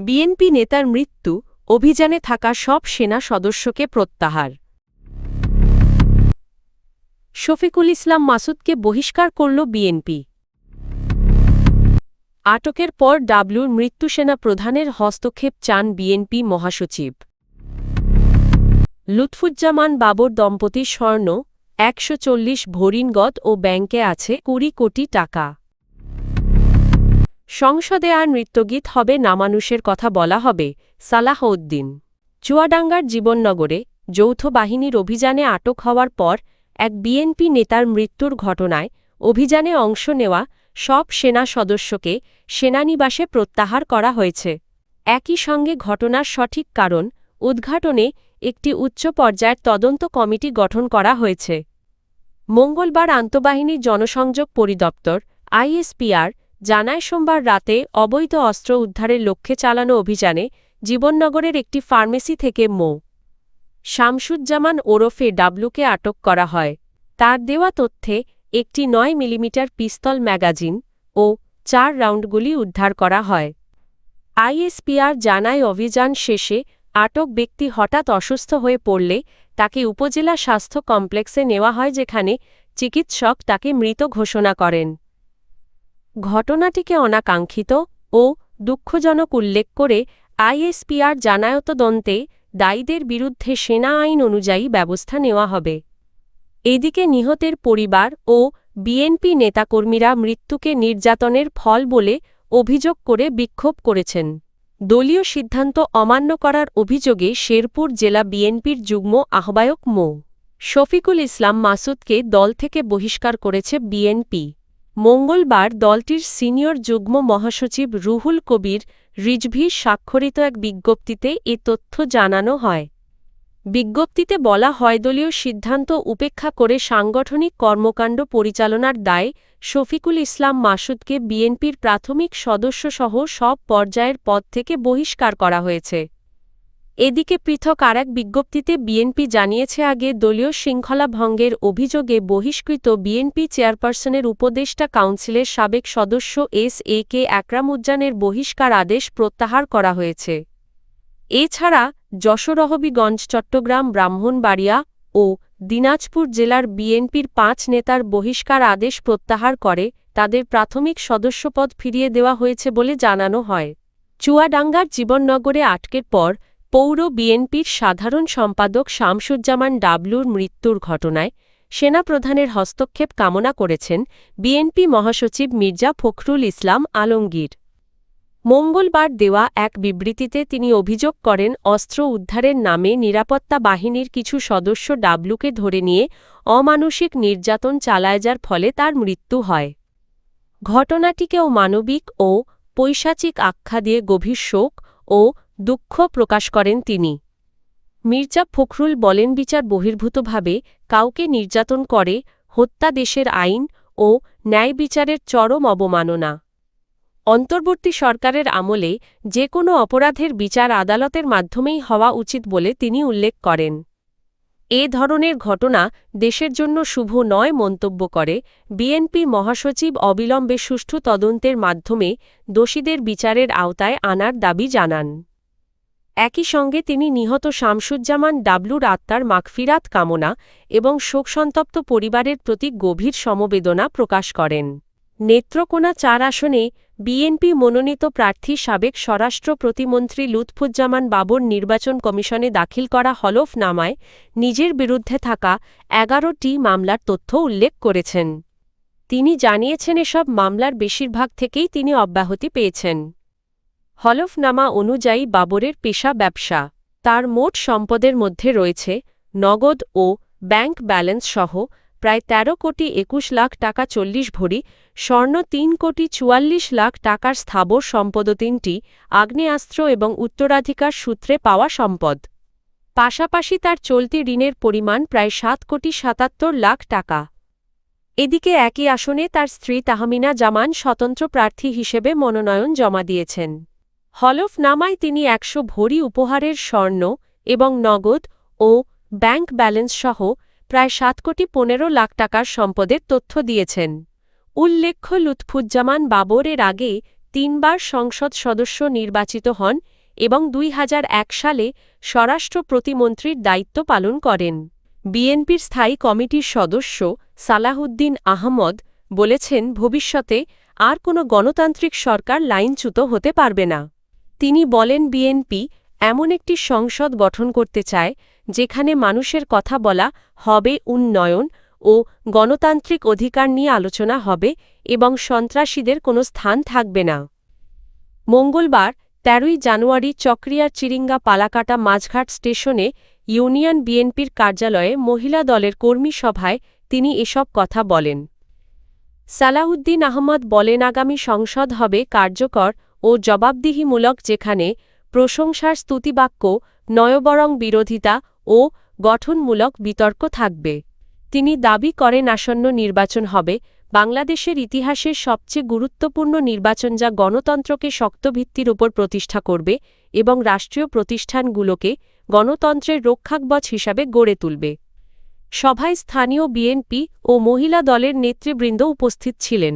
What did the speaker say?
BNP নেতার মৃত্যু, অভিযানে থাকা সব সেনা সদস্যকে প্রত্যাহার। শফিকুল ইসলাম মাসুদকে বহিষ্কার করল বিএনপি। আটকের পর ডাবলুর মৃত্যু সেনা প্রধানের হস্তক্ষেপ চান বিএনপি মহাসচিব। লুৎফুজ্জামান বাবর দম্পতির স্বর্ণ ১৪০ ভরি নগদ ও ব্যাংকে আছে ২০ কোটি টাকা। সংসদে আর নৃত্যগীত হবে না, মানুষের কথা বলা হবে, সালাহ উদ্দিন। চুয়াডাঙ্গার জীবননগরে যৌথ বাহিনীর অভিযানে আটক হওয়ার পর এক বিএনপি নেতার মৃত্যুর ঘটনায় অভিযানে অংশ নেওয়া সব সেনা সদস্যকে সেনানিবাসে প্রত্যাহার করা হয়েছে। একই সঙ্গে ঘটনার সঠিক কারণ উদ্ঘাটনে একটি উচ্চ পর্যায়ের তদন্ত কমিটি গঠন করা হয়েছে। মঙ্গলবার আন্তঃবাহিনীর জনসংযোগ পরিদপ্তর আইএসপিআর জানায়, সোমবার রাতে অবৈধ অস্ত্র উদ্ধারের লক্ষ্যে চালানো অভিযানে জীবননগরের একটি ফার্মেসি থেকে মো. শামসুজ্জামান ওরফে ডাবলুকে আটক করা হয়। তার দেওয়া তথ্যে একটি ৯ মিলিমিটার পিস্তল ম্যাগাজিন ও ৪ রাউন্ড গুলি উদ্ধার করা হয়। আইএসপিআর জানায়, অভিযান শেষে আটক ব্যক্তি হঠাৎ অসুস্থ হয়ে পড়লে তাকে উপজেলা স্বাস্থ্য কমপ্লেক্সে নেওয়া হয়, যেখানে চিকিৎসক তাকে মৃত ঘোষণা করেন। ঘটনাটিকে অনাকাঙ্ক্ষিত ও দুঃখজনক উল্লেখ করে আইএসপিআর জানায়, তদন্তে দায়ীদের বিরুদ্ধে সেনা আইন অনুযায়ী ব্যবস্থা নেওয়া হবে। এদিকে নিহতের পরিবার ও বিএনপি নেতাকর্মীরা মৃত্যুকে নির্যাতনের ফল বলে অভিযোগ করে বিক্ষোভ করেছেন। দলীয় সিদ্ধান্ত অমান্য করার অভিযোগে শেরপুর জেলা বিএনপির যুগ্ম আহ্বায়ক মো. শফিকুল ইসলাম মাসুদকে দল থেকে বহিষ্কার করেছে বিএনপি। মঙ্গলবার দলটির সিনিয়র যুগ্ম মহাসচিব রুহুল কবির রিজভীর স্বাক্ষরিত এক বিজ্ঞপ্তিতে এ তথ্য জানানো হয়। বিজ্ঞপ্তিতে বলা হয়, দলীয় সিদ্ধান্ত উপেক্ষা করে সাংগঠনিক কর্মকাণ্ড পরিচালনার দায়ে শফিকুল ইসলাম মাসুদকে বিএনপির প্রাথমিক সদস্যসহ সব পর্যায়ের পদ থেকে বহিষ্কার করা হয়েছে। এদিকে পৃথক আরেক বিজ্ঞপ্তিতে বিএনপি জানিয়েছে, আগে দলীয় শৃঙ্খলা ভঙ্গের অভিযোগে বহিষ্কৃত বিএনপি চেয়ারপারসনের উপদেষ্টা কাউন্সিলের সাবেক সদস্য এস.এ.কে আকরামুজ্জানের বহিষ্কার আদেশ প্রত্যাহার করা হয়েছে। এছাড়া যশোর-হবিগঞ্জ, চট্টগ্রাম, ব্রাহ্মণবাড়িয়া ও দিনাজপুর জেলার বিএনপির ৫ নেতার বহিষ্কার আদেশ প্রত্যাহার করে তাদের প্রাথমিক সদস্যপদ ফিরিয়ে দেওয়া হয়েছে বলে জানানো হয়। চুয়াডাঙ্গার জীবননগরে আটকের পর পৌর বিএনপির সাধারণ সম্পাদক শামসুজ্জামান ডাবলুর মৃত্যুর ঘটনায় সেনাপ্রধানের হস্তক্ষেপ কামনা করেছেন বিএনপি মহাসচিব মির্জা ফখরুল ইসলাম আলমগীর। মঙ্গলবার দেওয়া এক বিবৃতিতে তিনি অভিযোগ করেন, অস্ত্র উদ্ধারের নামে নিরাপত্তা বাহিনীর কিছু সদস্য ডাবলুকে ধরে নিয়ে অমানুষিক নির্যাতন চালায়, যার ফলে তার মৃত্যু হয়। ঘটনাটিকেও মানবিক ও পৈশাচিক আখ্যা দিয়ে গভীর শোক ও দুঃখ প্রকাশ করেন তিনি। মির্জা ফখরুল বলেন, বিচার বহির্ভূতভাবে কাউকে নির্যাতন করে হত্যা দেশের আইন ও ন্যায় বিচারের চরম অবমাননা। অন্তর্বর্তী সরকারের আমলে যে কোনো অপরাধের বিচার আদালতের মাধ্যমেই হওয়া উচিত বলে তিনি উল্লেখ করেন। এ ধরনের ঘটনা দেশের জন্য শুভ নয় মন্তব্য করে বিএনপি মহাসচিব অবিলম্বে সুষ্ঠু তদন্তের মাধ্যমে দোষীদের বিচারের আওতায় আনার দাবি জানান। একই সঙ্গে তিনি নিহত শামসুজ্জামান ডাবলুর আত্মার মাগফিরাত কামনা এবং শোকসন্তপ্ত পরিবারের প্রতি গভীর সমবেদনা প্রকাশ করেন। নেত্রকোনা ৪ আসনে বিএনপি মনোনীত প্রার্থী সাবেক স্বরাষ্ট্র প্রতিমন্ত্রী লুৎফুজ্জামান বাবর নির্বাচন কমিশনে দাখিল করা হলফনামায় নিজের বিরুদ্ধে থাকা ১১টি মামলার তথ্য উল্লেখ করেছেন। তিনি জানিয়েছেন, এসব মামলার বেশিরভাগ থেকেই তিনি অব্যাহতি পেয়েছেন। হলফনামা অনুযায়ী বাবরের পেশা ব্যবসা। তার মোট সম্পদের মধ্যে রয়েছে নগদ ও ব্যাংক ব্যালেন্স সহ প্রায় ১৩ কোটি ২১ লাখ টাকা ৪০ ভরি স্বর্ণ, ৩ কোটি ৪৪ লাখ টাকার স্থাবর সম্পদ, ৩টি আগ্নেয়াস্ত্র এবং উত্তরাধিকার সূত্রে পাওয়া সম্পদ। পাশাপাশি তার চলতি ঋণের পরিমাণ প্রায় ৭ কোটি ৭৭ লাখ টাকা। এদিকে একই আসনে তার স্ত্রী তাহমিনা জামান স্বতন্ত্র প্রার্থী হিসেবে মনোনয়ন জমা দিয়েছেন। হলফনামায় তিনি ১০০ ভরি উপহারের স্বর্ণ এবং নগদ ও ব্যাংক ব্যালেন্স সহ প্রায় ৭ কোটি ১৫ লাখ টাকার সম্পদের তথ্য দিয়েছেন। উল্লেখ্য, লুৎফুজ্জামান বাবর এর আগে ৩ বার সংসদ সদস্য নির্বাচিত হন এবং ২০০১ সালে স্বরাষ্ট্র প্রতিমন্ত্রীর দায়িত্ব পালন করেন। বিএনপির স্থায়ী কমিটির সদস্য সালাহউদ্দিন আহমদ বলেছেন, ভবিষ্যতে আর কোনো গণতান্ত্রিক সরকার লাইনচ্যুত হতে পারবে না। তিনি বলেন, বিএনপি এমন একটি সংসদ গঠন করতে চায় যেখানে মানুষের কথা বলা হবে, উন্নয়ন ও গণতান্ত্রিক অধিকার নিয়ে আলোচনা হবে এবং সন্ত্রাসীদের কোনো স্থান থাকবে না। মঙ্গলবার ১৩ই জানুয়ারি চকরিয়ার চিরিঙ্গা পালাকাটা মাঝঘাট স্টেশনে ইউনিয়ন বিএনপির কার্যালয়ে মহিলা দলের কর্মী সভায় তিনি এসব কথা বলেন। সালাহউদ্দিন আহমদ বলেন, আগামী সংসদ হবে কার্যকর ও জবাবদিহিমূলক, যেখানে প্রশংসার স্তুতিবাক্য নয় বরং বিরোধিতা ও গঠনমূলক বিতর্ক থাকবে। তিনি দাবি করেন, আসন্ন নির্বাচন হবে বাংলাদেশের ইতিহাসের সবচেয়ে গুরুত্বপূর্ণ নির্বাচন, যা গণতন্ত্রকে শক্ত ভিত্তির উপর প্রতিষ্ঠা করবে এবং রাষ্ট্রীয় প্রতিষ্ঠানগুলোকে গণতন্ত্রের রক্ষাকবচ হিসাবে গড়ে তুলবে। সভায় স্থানীয় বিএনপি ও মহিলা দলের নেতৃবৃন্দ উপস্থিত ছিলেন।